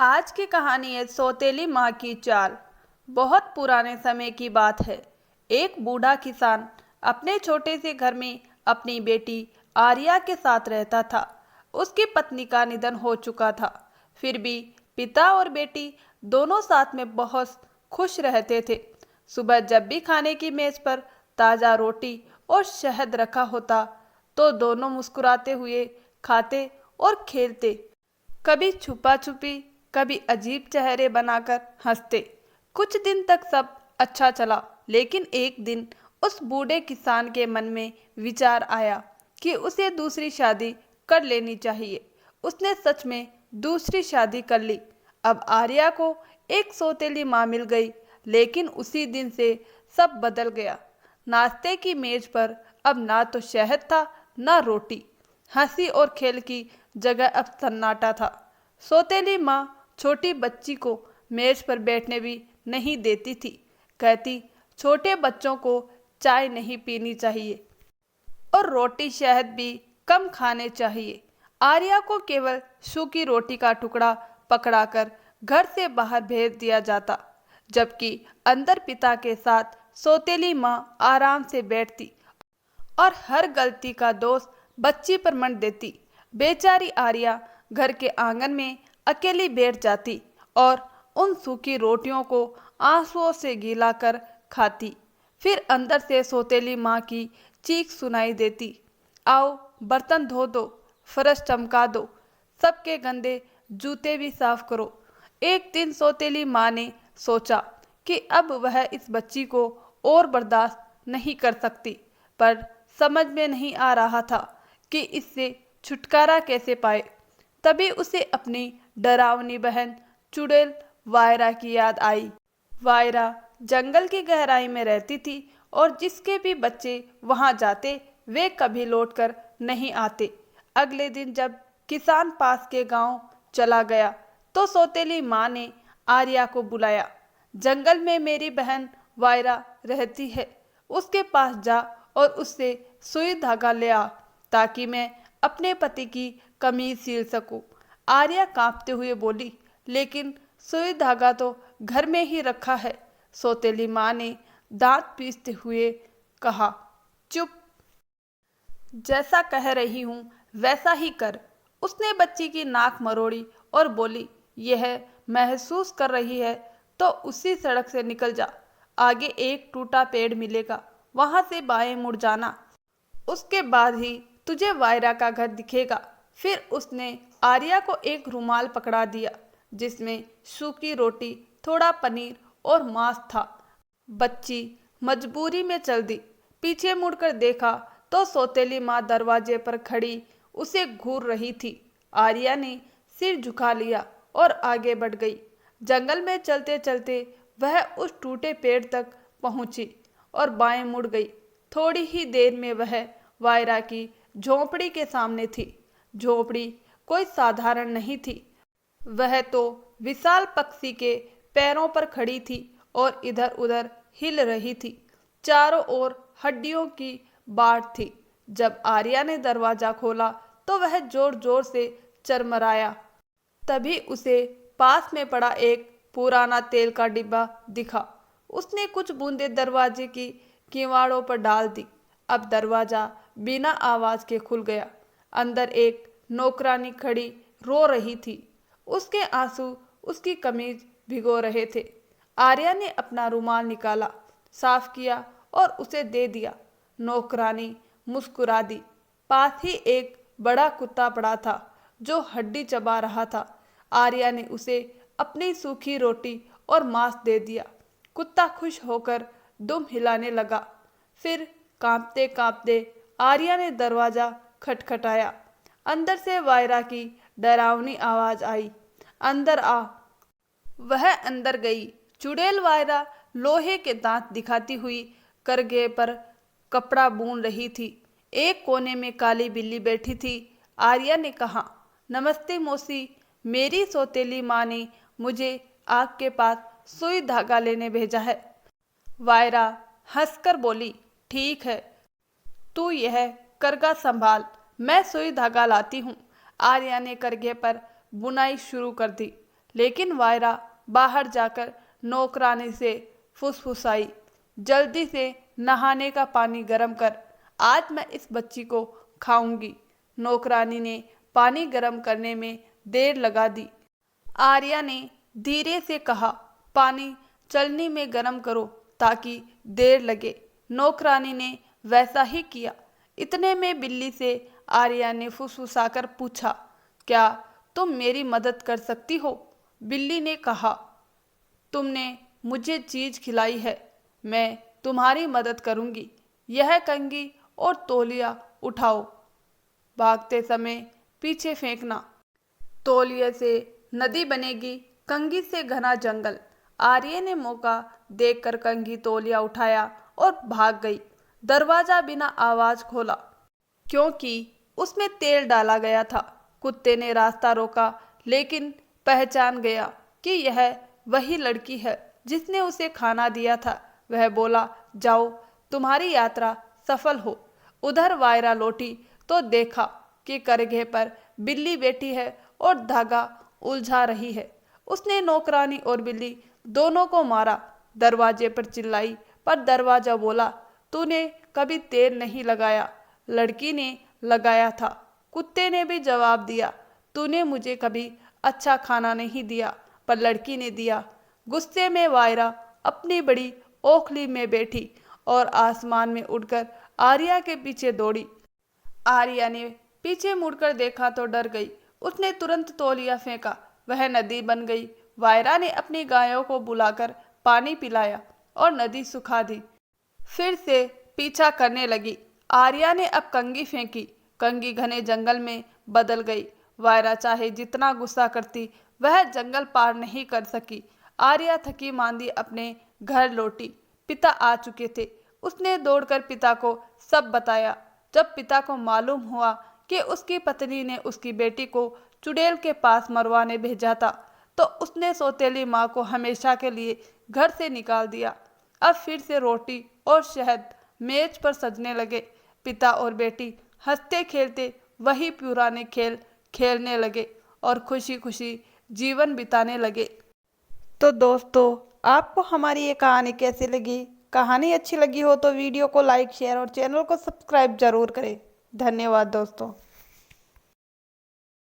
आज की कहानी है सौतेली माँ की चाल। बहुत पुराने समय की बात है। एक बूढ़ा किसान अपने छोटे से घर में अपनी बेटी आर्या के साथ रहता था। उसकी पत्नी का निधन हो चुका था। फिर भी पिता और बेटी दोनों साथ में बहुत खुश रहते थे। सुबह जब भी खाने की मेज पर ताज़ा रोटी और शहद रखा होता तो दोनों मुस्कुराते हुए खाते और खेलते। कभी छुपा छुपी, कभी अजीब चेहरे बनाकर हंसते। कुछ दिन तक सब अच्छा चला, लेकिन एक दिन उस बूढ़े किसान के मन में विचार आया कि उसे दूसरी शादी कर लेनी चाहिए। उसने सच में दूसरी शादी कर ली। अब आर्या को एक सौतेली माँ मिल गई, लेकिन उसी दिन से सब बदल गया। नाश्ते की मेज पर अब ना तो शहद था, ना रोटी। हंसी और खेल की जगह अब सन्नाटा था। सौतेली माँ छोटी बच्ची को मेज पर बैठने भी नहीं देती थी। कहती, छोटे बच्चों को चाय नहीं पीनी चाहिए और रोटी शहद भी कम खाने चाहिए। आर्या को केवल सूखी रोटी का टुकड़ा पकड़ाकर घर से बाहर भेज दिया जाता, जबकि अंदर पिता के साथ सौतेली माँ आराम से बैठती और हर गलती का दोष बच्ची पर मढ़ देती। बेचारी आर्या घर के आंगन में अकेली बैठ जाती और उन सूखी रोटियों को आंसुओं से गीला कर खाती। फिर अंदर से सौतेली माँ की चीख सुनाई देती, आओ बर्तन धो दो, फर्श चमका दो, सबके गंदे जूते भी साफ करो। एक दिन सौतेली माँ ने सोचा कि अब वह इस बच्ची को और बर्दाश्त नहीं कर सकती, पर समझ में नहीं आ रहा था कि इससे छुटकारा कैसे पाए। तभी उसे अपनी डरावनी बहन चुड़ैल वायरा की याद आई। वायरा जंगल की गहराई में रहती थी और जिसके भी बच्चे वहां जाते वे कभी लौटकर नहीं आते। अगले दिन जब किसान पास के गांव चला गया तो सौतेली माँ ने आर्या को बुलाया। जंगल में मेरी बहन वायरा रहती है, उसके पास जा और उससे सुई धागा ले आ, ताकि मैं अपने पति की कमीज सील सकूं। आर्या कांपते हुए बोली, लेकिन सुई धागा तो घर में ही रखा है। सौतेली माँ ने दांत पीसते हुए कहा, चुप, जैसा कह रही हूँ वैसा ही कर। उसने बच्ची की नाक मरोड़ी और बोली, यह महसूस कर रही है तो उसी सड़क से निकल जा। आगे एक टूटा पेड़ मिलेगा, वहां से बाएं मुड़ जाना। उसके बाद ही तुझे वायरा का घर दिखेगा। फिर उसने आर्या को एक रुमाल पकड़ा दिया जिसमें सूखी रोटी, थोड़ा पनीर और मांस था। बच्ची मजबूरी में चल दी। पीछे मुड़कर देखा तो सौतेली माँ दरवाजे पर खड़ी उसे घूर रही थी। आर्या ने सिर झुका लिया और आगे बढ़ गई। जंगल में चलते चलते वह उस टूटे पेड़ तक पहुंची और बाएं मुड़ गई। थोड़ी ही देर में वह वायरा की झोंपड़ी के सामने थी। झोंपड़ी कोई साधारण नहीं थी, वह तो विशाल पक्षी के पैरों पर खड़ी थी और इधर उधर हिल रही थी। चारों ओर हड्डियों की बाढ़ थी। जब आर्या ने दरवाजा खोला तो वह जोर जोर से चरमराया। तभी उसे पास में पड़ा एक पुराना तेल का डिब्बा दिखा। उसने कुछ बूंदें दरवाजे की किवाड़ों पर डाल दी। अब दरवाजा बिना आवाज के खुल गया। अंदर एक नौकरानी खड़ी रो रही थी। उसके आंसू उसकी कमीज भिगो रहे थे। आर्या ने अपना रुमाल निकाला, साफ किया और उसे दे दिया। नौकरानी मुस्कुरा दी। पास ही एक बड़ा कुत्ता पड़ा था जो हड्डी चबा रहा था। आर्या ने उसे अपनी सूखी रोटी और मांस दे दिया। कुत्ता खुश होकर दुम हिलाने लगा। फिर कांपते कांपते आर्या ने दरवाजा खटखटाया। अंदर से वायरा की डरावनी आवाज आई, अंदर आ। वह अंदर गई। चुड़ैल वायरा लोहे के दांत दिखाती हुई करघे पर कपड़ा बुन रही थी। एक कोने में काली बिल्ली बैठी थी। आर्या ने कहा, नमस्ते मौसी, मेरी सौतेली माँ ने मुझे आपके पास सुई धागा लेने भेजा है। वायरा हंसकर बोली, ठीक है, तू यह करघा संभाल, मैं सुई धागा लाती हूँ। आर्या ने करघे पर बुनाई शुरू कर दी। लेकिन वायरा बाहर जाकर नौकरानी से फुसफुसाई, जल्दी से नहाने का पानी गर्म कर, आज मैं इस बच्ची को खाऊंगी। नौकरानी ने पानी गर्म करने में देर लगा दी। आर्या ने धीरे से कहा, पानी चलनी में गर्म करो ताकि देर लगे। नौकरानी ने वैसा ही किया। इतने में बिल्ली से आर्या ने फुसफुसाकर पूछा, क्या तुम मेरी मदद कर सकती हो? बिल्ली ने कहा, तुमने मुझे चीज खिलाई है, मैं तुम्हारी मदद करूंगी। यह कंघी और तौलिया उठाओ, भागते समय पीछे फेंकना। तौलिए से नदी बनेगी, कंघी से घना जंगल। आर्य ने मौका देखकर कंघी तौलिया उठाया और भाग गई। दरवाजा बिना आवाज खोला, क्योंकि उसमें तेल डाला गया था। कुत्ते ने रास्ता रोका, लेकिन पहचान गया कि यह वही लड़की है जिसने उसे खाना दिया था। वह बोला, जाओ, तुम्हारी यात्रा सफल हो। उधर वायरा लौटी तो देखा कि करघे पर बिल्ली बैठी है और धागा उलझा रही है। उसने नौकरानी और बिल्ली दोनों को मारा। दरवाजे पर चिल्लाई, पर दरवाजा बोला, तूने कभी तेल नहीं लगाया। लड़की ने लगाया था। कुत्ते ने भी जवाब दिया, तूने मुझे कभी अच्छा खाना नहीं दिया, पर लड़की ने दिया। गुस्से में वायरा अपनी बड़ी ओखली में बैठी और आसमान में उड़कर आर्या के पीछे दौड़ी। आर्या ने पीछे मुड़कर देखा तो डर गई। उसने तुरंत तौलिया फेंका, वह नदी बन गई। वायरा ने अपनी गायों को बुलाकर पानी पिलाया और नदी सुखा दी। फिर से पीछा करने लगी। आर्या ने अब कंघी फेंकी, कंघी घने जंगल में बदल गई। वायरा चाहे जितना गुस्सा करती, वह जंगल पार नहीं कर सकी। आर्या थकी मांदी अपने घर लौटी। पिता आ चुके थे। उसने दौड़कर पिता को सब बताया। जब पिता को मालूम हुआ कि उसकी पत्नी ने उसकी बेटी को चुड़ैल के पास मरवाने भेजा था, तो उसने सौतेली माँ को हमेशा के लिए घर से निकाल दिया। अब फिर से रोटी और शहद मेज पर सजने लगे। पिता और बेटी हंसते खेलते वही पुराने खेल खेलने लगे और खुशी खुशी जीवन बिताने लगे। तो दोस्तों, आपको हमारी ये कहानी कैसी लगी? कहानी अच्छी लगी हो तो वीडियो को लाइक, शेयर और चैनल को सब्सक्राइब जरूर करें। धन्यवाद दोस्तों।